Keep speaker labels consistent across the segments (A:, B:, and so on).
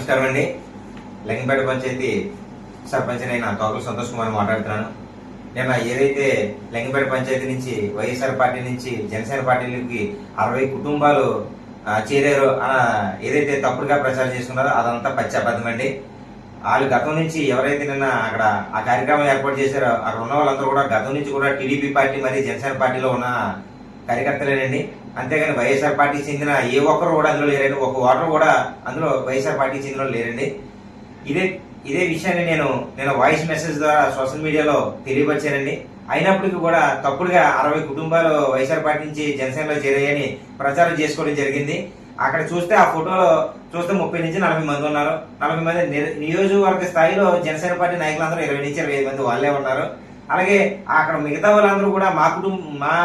A: నమస్కారం అండి. లింగంపేట పంచాయతీ సర్పంచ్ అయిన తోకల సంతోష్ కుమార్ మాట్లాడుతున్నాను. నిన్న ఏదైతే లింగంపేట పంచాయతీ నుంచి వైఎస్ఆర్ పార్టీ నుంచి జనసేన పార్టీలకి 60 కుటుంబాలు చేరారు ఏదైతే తప్పుడుగా ప్రచారం చేసుకున్నారో అదంతా పచ్చి అబద్ధం అండి. వాళ్ళు గతం నుంచి ఎవరైతే నిన్న అక్కడ ఆ కార్యక్రమం ఏర్పాటు చేశారో అక్కడ ఉన్న వాళ్ళందరూ కూడా గతం నుంచి కూడా టీడీపీ పార్టీ మరియు జనసేన పార్టీలో ఉన్న కార్యకర్తలేనండి. అంతేగాని వైఎస్ఆర్ పార్టీకి చెందిన ఏ ఒక్కరు కూడా అందులో లేరండి. ఒక ఓటర్ కూడా అందులో వైఎస్ఆర్ పార్టీకి చెందిన లేరండి. ఇదే విషయాన్ని నేను వాయిస్ మెసేజ్ ద్వారా సోషల్ మీడియాలో తెలియపరిచానండి. అయినప్పటికీ కూడా తప్పుడుగా 60 కుటుంబాలు వైఎస్ఆర్ పార్టీ నుంచి జనసేనలో చేరాయని ప్రచారం చేసుకోవడం జరిగింది. అక్కడ చూస్తే ఆ ఫోటోలో చూస్తే 30 నుంచి 40 మంది ఉన్నారు. 40 మంది నియోజకవర్గ స్థాయిలో జనసేన పార్టీ నాయకులందరూ 20 నుంచి 25 మంది వాళ్ళే ఉన్నారు. అలాగే అక్కడ మిగతా వాళ్ళందరూ కూడా మా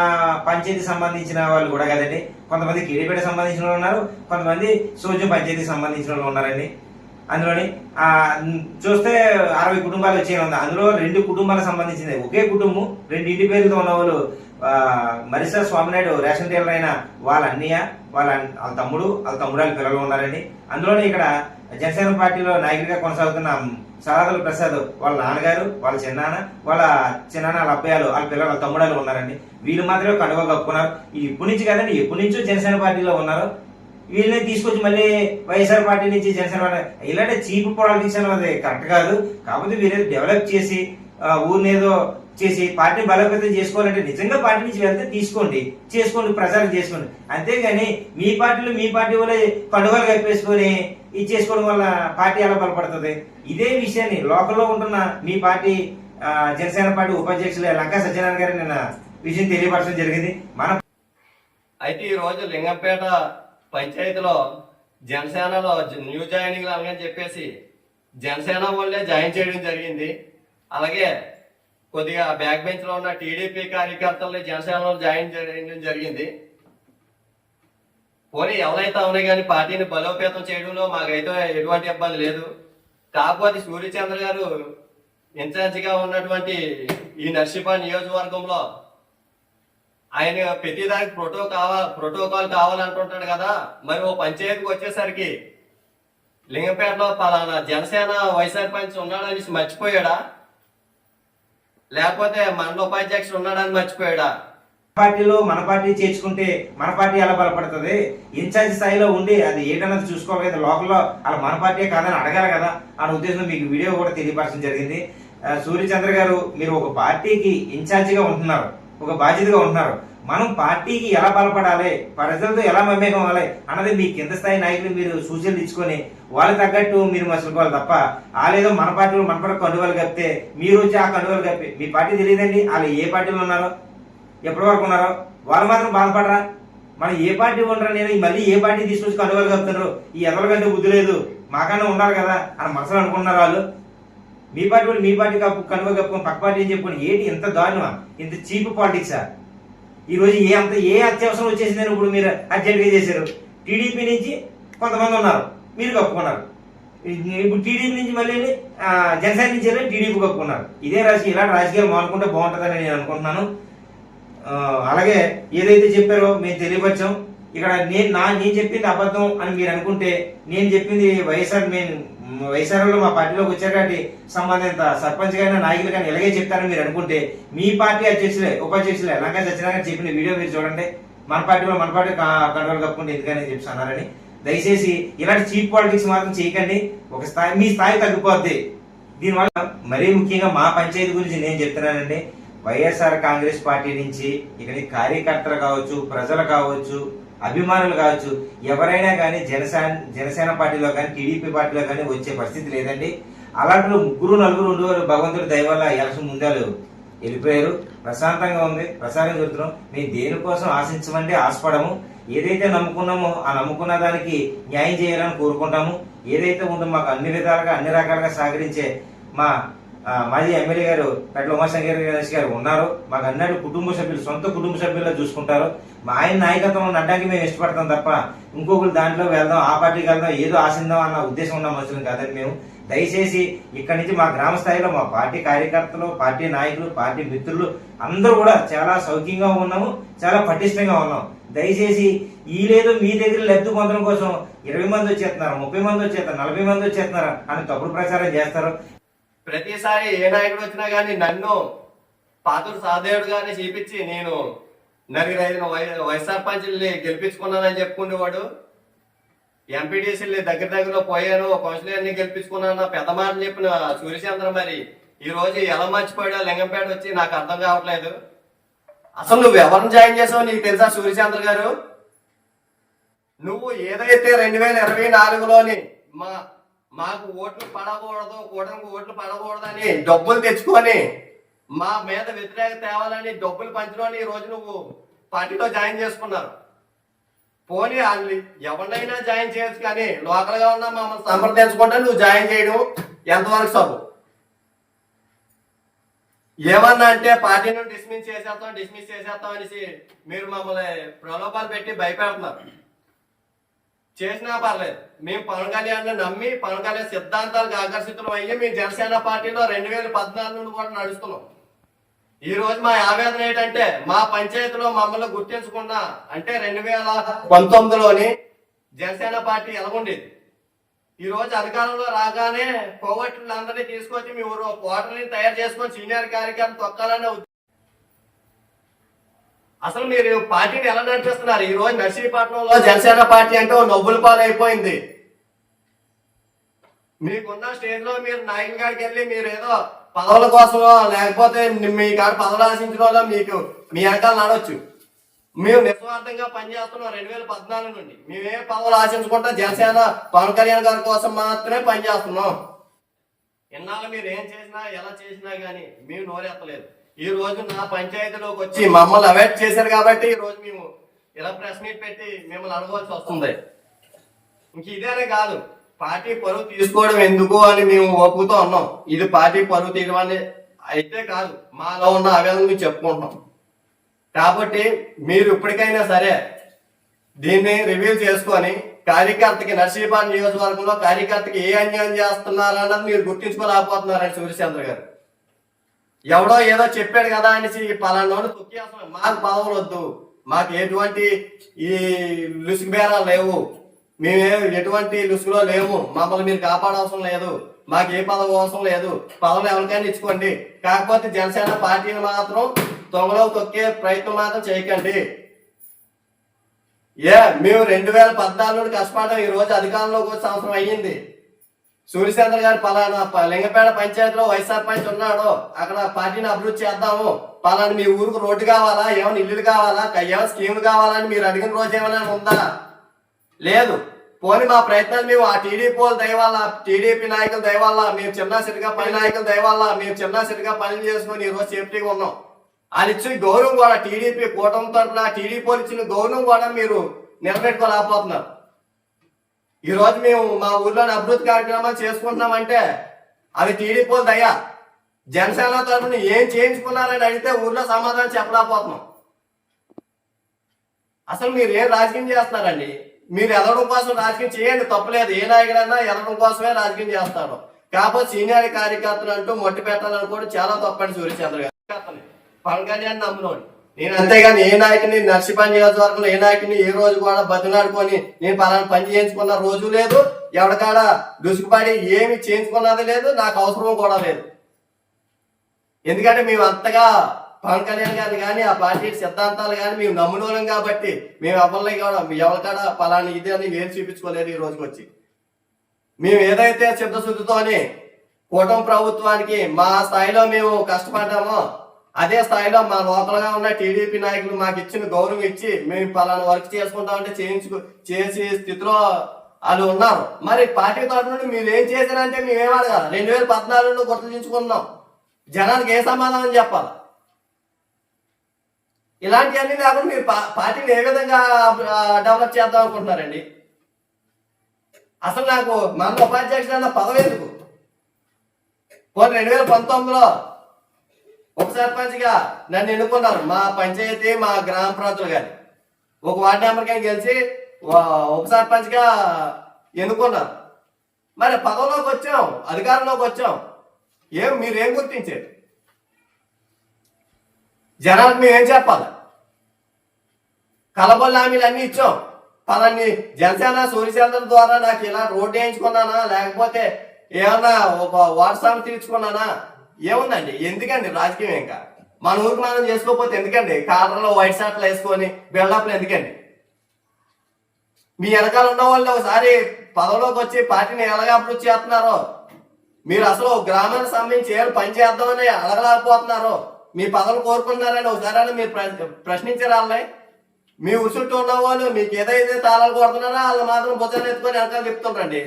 A: పంచాయతీ సంబంధించిన వాళ్ళు కూడా కదండి. కొంతమంది కిడిపేట సంబంధించిన వాళ్ళు ఉన్నారు, కొంతమంది సోజం పంచాయతీ సంబంధించిన వాళ్ళు ఉన్నారండి. అందులోని చూస్తే 60 కుటుంబాలు వచ్చే ఉంది. అందులో 2 కుటుంబాలకు సంబంధించింది. ఒకే కుటుంబం 2 ఇంటి పేరుతో ఉన్న వాళ్ళు మరిసా స్వామినాయుడు రేషన్ డీలర్ అయిన వాళ్ళ అన్నయ్య, వాళ్ళ తమ్ముడు, వాళ్ళ తమ్ముడాళ్ళ పిల్లలు ఉన్నారండి. అందులోనే ఇక్కడ జనసేన పార్టీలో నాయకుడిగా కొనసాగుతున్న సరాదుల ప్రసాద్ వాళ్ళ నాన్నగారు, వాళ్ళ చిన్నాన్న, వాళ్ళ వాళ్ళ అబ్బాయిలు, వాళ్ళ పిల్లలు, వాళ్ళ తమ్ముడాలు ఉన్నారండి. వీళ్ళు మాత్రమే కండువా కప్పుకున్నారు. ఇది ఎప్పటి నుంచి కదండి, ఎప్పటి నుంచో జనసేన పార్టీలో ఉన్నారు. వీళ్ళని తీసుకొచ్చి మళ్ళీ వైఎస్ఆర్ పార్టీ నుంచి జనసేన పార్టీ ఇలాంటి చీప్ పాలిటిక్స్ అనేది కరెక్ట్ కాదు. కాకపోతే వీళ్ళు డెవలప్ చేసి ఊరినేదో చేసి పార్టీ బలోపేతం చేసుకోవాలంటే నిజంగా పార్టీ నుంచి వెళ్తే తీసుకోండి, ప్రచారం చేసుకోండి. అంతేగాని మీ పార్టీ వల్ల కండువాలు కప్పేసుకొని ఇచ్చేసుకోవడం వల్ల పార్టీ ఎలా బలపడుతుంది? ఇదే విషయాన్ని లోకల్లో ఉంటున్న మీ పార్టీ జనసేన పార్టీ ఉపాధ్యక్షులు లంకా సత్యనారాయణ గారు నిన్న విషయం తెలియపరచడం జరిగింది.
B: అయితే ఈ రోజు లింగంపేట పంచాయతీలో జనసేనలో న్యూ జాయినింగ్ అని చెప్పేసి జనసేన వాళ్ళే జాయిన్ చేయడం జరిగింది. అలాగే కొద్దిగా బ్యాక్ బెంచ్ లో ఉన్న టీడీపీ కార్యకర్తల్ని జనసేనలో జాయిన్ చేయడం జరిగింది. పోనీ ఎవరైతే ఉన్నాయి కానీ పార్టీని బలోపేతం చేయడంలో మాకైతే ఎటువంటి ఇబ్బంది లేదు. కాకపోతే సూర్యచంద్ర గారు ఇన్ఛార్జిగా ఉన్నటువంటి ఈ నర్సీపట్నం నియోజకవర్గంలో ఆయన ప్రతిదానికి ప్రోటోకాల్ కావాలంటుంటాడు కదా. మరి ఓ పంచాయతీకి వచ్చేసరికి లింగంపేటలో పలానా జనసేన వైఎస్ఆర్ పంచ్ ఉన్నాడని మర్చిపోయాడా, లేకపోతే మండల ఉపాధ్యక్షుడు ఉన్నాడని మర్చిపోయాడా?
A: పార్టీలో మన పార్టీ చేర్చుకుంటే మన పార్టీ ఎలా బలపడుతుంది? ఇన్ఛార్జ్ స్థాయిలో ఉండి అది ఏంటన్నది చూసుకోవాలి కదా. లోకల్లో అలా మన పార్టీ కాదని అడగాలి కదా అనే ఉద్దేశంలో మీకు వీడియో కూడా తెలియపరచడం జరిగింది. సూర్యచంద్ర గారు, మీరు ఒక పార్టీకి ఇన్ఛార్జిగా ఉంటున్నారు, ఒక బాధ్యతగా ఉంటున్నారు. మనం పార్టీకి ఎలా బలపడాలి, ప్రజలతో ఎలా మమేకం అవ్వాలి అన్నది మీ కింద స్థాయి నాయకులు మీరు సూచనలు ఇచ్చుకొని వాళ్ళకి తగ్గట్టు మీరు మసులుకోవాలి తప్ప వాళ్ళేదో మన పార్టీలో మన పార్టీ కండువాలు కప్పితే మీరు వచ్చి ఆ కండువాలు కప్పి మీ పార్టీ తెలియదండి. వాళ్ళు ఏ పార్టీలో ఉన్నారో ఎప్పటి వరకు ఉన్నారో వాళ్ళు మాత్రం బాధపడరా? మనం ఏ పార్టీ ఉండరా? నేను మళ్ళీ ఏ పార్టీ తీసుకొచ్చి కండువాలు కప్పుతున్నారు? ఈ ఎవరి కంటే బుద్ధి లేదు, మాకన్నా ఉన్నారు కదా అని మనసులో అనుకుంటున్నారు వాళ్ళు. మీ పార్టీ కండువా కప్పుకొని పక్క పార్టీ అని చెప్పుకొని ఏంటి ఇంత దారుణమా, ఇంత చీప్ పాలిటిక్సా? ఈ రోజు ఏ అత్యవసరం వచ్చేసిందని ఇప్పుడు మీరు అర్జెంట్గా చేశారు. టీడీపీ నుంచి కొంతమంది ఉన్నారు, మీరు కప్పుకున్నారు. ఇప్పుడు టీడీపీ నుంచి మళ్ళీ జనసేన నుంచి టీడీపీ కప్పుకున్నారు. ఇలాంటి రాజకీయాలు మానుకుంటే బాగుంటుందని నేను అనుకుంటున్నాను. అలాగే ఏదైతే చెప్పారో మేము తెలియపరిచాం. ఇక్కడ నేను చెప్పింది అబద్ధం అని మీరు అనుకుంటే, నేను చెప్పింది వైఎస్ఆర్లో మా పార్టీలోకి వచ్చారు కాబట్టి సంబంధిత సర్పంచ్ గారి నాయకులు కానీ ఇలాగే చెప్తారని మీరు అనుకుంటే, మీ పార్టీ ఉపాధ్యక్షులే లంకా సత్యనారాయణ చెప్పిన వీడియో మీరు చూడండి. మన పార్టీ కంట్రోల్ కప్పుకుంటే ఎందుకని చెప్పి అన్నారని. దయచేసి ఇలాంటి చీప్ పాలిటిక్స్ మాత్రం చేయకండి. మీ స్థాయి తగ్గిపోద్ది. దీనివల్ల మరీ ముఖ్యంగా మా పంచాయతీ గురించి నేను చెప్తున్నానండి. వైఎస్ఆర్ కాంగ్రెస్ పార్టీ నుంచి ఇక్కడ కార్యకర్తలు కావచ్చు, ప్రజలు కావచ్చు, అభిమానులు కావచ్చు, ఎవరైనా కానీ జనసేన పార్టీలో కానీ టీడీపీ పార్టీలో కానీ వచ్చే పరిస్థితి లేదండి. అలాంటి 3-4 ఉండేవారు. భగవంతుడి దయ వల్ల ఎలక్షన్ ముందాలు వెళ్ళిపోయారు. ప్రశాంతంగా ఉంది, ప్రసారం జరుగుతున్నాం. మేము దేనికోసం ఆశపడము. ఏదైతే నమ్ముకున్నామో ఆ నమ్ముకున్న దానికి న్యాయం చేయాలని కోరుకుంటాము. ఏదైతే ఉందో మాకు అన్ని రకాలుగా సహకరించే మా మాజీ ఎమ్మెల్యే గారు పెట్ల ఉమాశంకర్ గణేష్ గారు ఉన్నారు. మాకు అన్నాడు సొంత కుటుంబ సభ్యుల్లో చూసుకుంటారు. ఆయన నాయకత్వం అడ్డానికి మేము ఇష్టపడతాం తప్ప ఇంకొకరు దాంట్లో వెళ్దాం, ఆ పార్టీకి వెళ్దాం, ఏదో ఆశిందాం అన్న ఉద్దేశం ఉన్న మనుషులు కాదని మేము దయచేసి ఇక్కడి నుంచి మా గ్రామ స్థాయిలో మా పార్టీ కార్యకర్తలు, పార్టీ నాయకులు, పార్టీ మిత్రులు అందరూ కూడా చాలా సౌఖ్యంగా ఉన్నాము, చాలా పటిష్టంగా ఉన్నాం. దయచేసి ఈ లేదు మీ దగ్గర లబ్ధి పొందడం కోసం 20 మంది వచ్చేస్తున్నారు, 30 మంది వచ్చేస్తున్నారు, 40 మంది వచ్చేస్తున్నారు అని తప్పుడు ప్రచారం చేస్తారు.
B: ప్రతిసారి ఏ నాయకుడు వచ్చినా గానీ నన్ను పాతూరు సహదేవుడు గారిని చూపించి నేను నలుగురు 5 వైస్ సర్పంచుల్ని గెలిపించుకున్నానని చెప్పుకునేవాడు. ఎంపీటీసీని దగ్గరలో పోయాను, కౌన్సిలర్ని గెలిపించుకున్నాను పెద్ద మాటలు చెప్పిన సూర్యచంద్ర మరి ఈ రోజు ఎలా మర్చిపోయాడో లింగంపేట వచ్చి నాకు అర్థం కావట్లేదు. అసలు నువ్వు ఎవరిని జాయిన్ చేసావు నీకు తెలుసా సూర్యచంద్ర గారు? నువ్వు ఏదైతే 2024లోని మాకు ఓట్లు పడకూడదు, కూటమికి ఓట్లు పడకూడదని డబ్బులు తెచ్చుకొని మా మీద వ్యతిరేక తేవాలని డబ్బులు పంచుకొని ఈ రోజు నువ్వు పార్టీలో జాయిన్ చేసుకున్నారు. పోనీ వాళ్ళు ఎవరినైనా జాయిన్ చేయొచ్చు కానీ లోకల్ గా ఉన్నా మమ్మల్ని సంప్రదించుకుంటే నువ్వు జాయిన్ చేయడం ఎంతవరకు సబు? ఏమన్నా అంటే పార్టీని డిస్మిస్ చేసేస్తాం అనేసి మీరు మమ్మల్ని ప్రలోభాలు పెట్టి భయపెడుతున్నారు. చేసినా పర్లేదు, మేము పవన్ కళ్యాణ్ నమ్మి పవన్ కళ్యాణ్ సిద్ధాంతాలకు ఆకర్షితులు అయ్యి మేము జనసేన పార్టీలో 2014 నుండి కూడా నడుస్తున్నాం. ఈ రోజు మా ఆవేదన ఏంటంటే మా పంచాయతీలో మమ్మల్ని గుర్తించకుండా అంటే 2019లోని జనసేన పార్టీ ఎలాగుండేది, ఈ రోజు అధికారంలో రాగానే కోవట్లందరినీ తీసుకొచ్చి మీ ఊరు కోటని తయారు చేసుకొని సీనియర్ కార్యక్రమం తొక్కాలనే. అసలు మీరు పార్టీని ఎలా నడిపిస్తున్నారు? ఈ రోజు నర్సీపట్నంలో జనసేన పార్టీ అంటే నవ్వుల పాలు అయిపోయింది. మీకున్న స్టేజ్ లో మీరు నాయకుల కాడికి వెళ్ళి మీరు ఏదో పదవుల కోసమో లేకపోతే మీ కాడ పదవులు ఆశించిన వల్ల మీకు మీ వెనకాల నడవచ్చు. మేము నిస్వార్థంగా పనిచేస్తున్నాం 2014 నుండి. మేమే పదవులు ఆశించుకుంటా జనసేన పవన్ కళ్యాణ్ గారి కోసం మాత్రమే పనిచేస్తున్నాం. ఇన్నాళ్ళు మీరు ఏం చేసినా ఎలా చేసినా గానీ మేము నోరెత్తలేదు. ఈ రోజు నా పంచాయతీలోకి వచ్చి మమ్మల్ని అవాయిడ్ చేశారు కాబట్టి ఈ రోజు మేము ఇలా ప్రెస్ మీట్ పెట్టి మిమ్మల్ని అడగవలసి వస్తుంది. ఇంక ఇదేనే కాదు, పార్టీ పరువు తీసుకోవడం ఎందుకు అని మేము ఒప్పుతూ ఉన్నాం. ఇది పార్టీ పరువు తీయడం అని అయితే కాదు, మాలో ఉన్న ఆవేదన మేము చెప్పుకుంటున్నాం. కాబట్టి మీరు ఇప్పటికైనా సరే దీన్ని రివ్యూ చేసుకొని కార్యకర్తకి నర్సీపట్నం నియోజకవర్గంలో కార్యకర్తకి ఏ అన్యాయం చేస్తున్నారు అన్నది మీరు గుర్తించుకోలేకపోతున్నారని సూర్యచంద్ర గారు. ఎవడో ఏదో చెప్పాడు కదా అనేసి పలానా తొక్కేస్తున్నాం. మాకు పదవులు వద్దు, మాకు ఎటువంటి ఈ లుసుగు బేరాలు లేవు, మేమే ఎటువంటి లుసుగులో లేవు, మమ్మల్ని మీరు కాపాడవసరం లేదు, మాకు ఏ పదవి అవసరం లేదు, పదవులు ఎవరికైనా ఇచ్చుకోండి, కాకపోతే జనసేన పార్టీని మాత్రం తొంగలో తొక్కే ప్రయత్నం మాత్రం చేయకండి. మేము 2014 నుండి కష్టపడడం ఈ రోజు అధికారంలోకి వచ్చే సంవత్సరం అయ్యింది. సూర్యచంద్ర గారు పలానా లింగపేట పంచాయతీలో వైస్ సర్పంచ్ ఉన్నాడు, అక్కడ పార్టీని అభివృద్ధి చేద్దాము, పలానా మీ ఊరికి రోడ్డు కావాలా, ఏమైనా ఇల్లులు కావాలా, ఏమైనా స్కీములు కావాలని మీరు అడిగిన రోజు ఏమైనా ఉందా? లేదు. పోనీ మా ప్రయత్నాలు మేము ఆ టీడీపీ వాళ్ళ దయవల్ల, టీడీపీ నాయకుల దయవల్ల, మేము చిన్న సిటిగా నాయకుల దయవల్ల మేము చిన్న సిటిగా పనులు చేసుకుని ఈ రోజు సేఫ్టీగా ఉన్నాం. వాళ్ళు ఇచ్చిన గౌరవం కూడా టీడీపీ కూటమి తరఫున టీడీపీ వాళ్ళు ఇచ్చిన గౌరవం కూడా మీరు నిలబెట్టుకోలేకపోతున్నారు. ఈ రోజు మేము మా ఊర్లోని అభివృద్ధి కార్యక్రమాలు చేసుకుంటున్నామంటే అది టీడీపీ దయ. జనసేన తరఫున ఏం చేయించుకున్నారని అడిగితే ఊర్లో సమాధానం చెప్పలేకపోతున్నాం. అసలు మీరు ఏం రాజకీయం చేస్తున్నారండి? మీరు ఎదగడం కోసం రాజకీయం చేయండి, తప్పలేదు. ఏ నాయకుడన్నా ఎదగడం కోసమే రాజకీయం చేస్తాడు. కాకపోతే సీనియర్ కార్యకర్తలు అంటూ మొట్టి పెట్టాలనుకోవడం చాలా తప్పండి సూర్యచంద్ర గారు. పవన్ కళ్యాణ్ నమ్మునోడు నేను, అంతేగాని ఏ నాయకుని నర్సీపట్నం నియోజకవర్గంలో ఏ నాయకుని ఏ రోజు కూడా బతిలాడుకొని నేను పలానా పని చేయించుకున్న రోజు లేదు, ఎవరికాడ దుసుకుపడి ఏమి చేయించుకున్నది లేదు, నాకు అవసరం కూడా లేదు. ఎందుకంటే మేము అంతగా పవన్ కళ్యాణ్ గారిని కానీ ఆ పార్టీ సిద్ధాంతాలు కానీ మేము నమ్మునోళ్ళం కాబట్టి మేము ఎవరికాడ పలానా ఇది అని వేరు చూపించుకోలేదు. ఈ రోజుకి వచ్చి మేము ఏదైతే చిత్తశుద్ధితోని కూటమి ప్రభుత్వానికి మా స్థాయిలో మేము కష్టపడ్డామో అదే స్థాయిలో మా లోకల్గా ఉన్న టీడీపీ నాయకులు మాకు ఇచ్చిన గౌరవం ఇచ్చి మేము పలానా వర్క్ చేసుకుంటామంటే చేసే స్థితిలో వాళ్ళు ఉన్నారు. మరి పార్టీ తరఫున మీరు ఏం చేశారంటే మేమేం అడగాలి? 2014లో గుర్తించుకున్నాం, జనానికి ఏ సమాధానం చెప్పాలి? ఇలాంటివన్నీ లేకుండా మీరు పార్టీని ఏ విధంగా డెవలప్ చేద్దాం అనుకుంటున్నారండి? అసలు నాకు మన ఉపాధ్యక్షుడు అన్న పదవి ఎందుకు? 2019లో ఉప సర్పంచ్గా నన్ను ఎన్నుకున్నారు మా పంచాయతీ మా గ్రామ ప్రజలు కానీ, ఒక వార్డు మెంబర్ కానీ గెలిచి ఉప సర్పంచ్గా ఎన్నుకున్నారు. మరి పదవిలోకి వచ్చాం, అధికారంలోకి వచ్చాం, మీరేం గుర్తించారు? జనాలకు మేమేం చెప్పాలి? కలబొల్లి హామీలు అన్ని ఇచ్చాం. పలాన్ని జనసేన సూర్యచంద్ర ద్వారా నాకు ఇలా రోడ్డు వేయించుకున్నానా, లేకపోతే ఏమన్నా ఒక వాట్సాప్ తీర్చుకున్నానా? ఏముందండి? ఎందుకండి రాజకీయం? ఇంకా మన ఊరికి మనం చేసుకోకపోతే ఎందుకండి? కాలర్లో వైట్ షర్ట్లు వేసుకొని బిల్డప్లు ఎందుకండి? మీ వెనకాల ఉన్న వాళ్ళు ఒకసారి పదవిలోకి వచ్చి పార్టీని ఎలాగా అప్రోచ్ చేస్తున్నారో, మీరు అసలు గ్రామానికి సంబంధించి ఏం పని చేద్దామని అడగలేకపోతున్నారో, మీ పదవులు కోరుకున్నారని ఒకసారి మీరు ప్రశ్నించారు వాళ్ళని. మీ ఉసుట్టు ఉన్న వాళ్ళు మీకు ఏదైతే తాళాలు కొడుతున్నారో వాళ్ళు మాత్రం భుజాన్ని ఎత్తుకొని వెనకాల చెప్తుండ్రండి.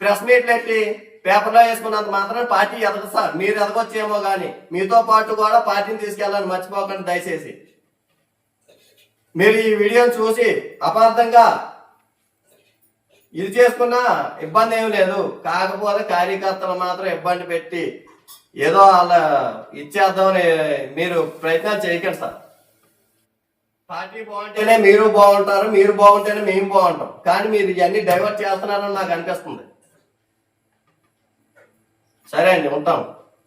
B: ప్రెస్ మీట్లు ఎట్టి పేపర్లో వేసుకున్నంత మాత్రం పార్టీ ఎదగదు సార్. మీరు ఎదగొచ్చేమో కానీ మీతో పాటు కూడా పార్టీని తీసుకెళ్ళాలని మర్చిపోకండి దయచేసి. మీరు ఈ వీడియోని చూసి అపార్థంగా ఇది చేసుకున్నా ఇబ్బంది ఏమి లేదు. కాకపోతే కార్యకర్తలు మాత్రం ఇబ్బంది పెట్టి ఏదో వాళ్ళ ఇచ్చేద్దామని మీరు ప్రయత్నాలు చేయకండి సార్. పార్టీ బాగుంటేనే మీరు బాగుంటారు, మీరు బాగుంటేనే మేము బాగుంటాం. కానీ మీరు ఇవన్నీ డైవర్ట్ చేస్తున్నారని నాకు అనిపిస్తుంది. సరే అండి, ఉంటాం.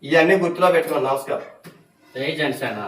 B: ఇవన్నీ గుర్తులో పెట్టుకోండి. నమస్కారం.
C: జై జనసేన.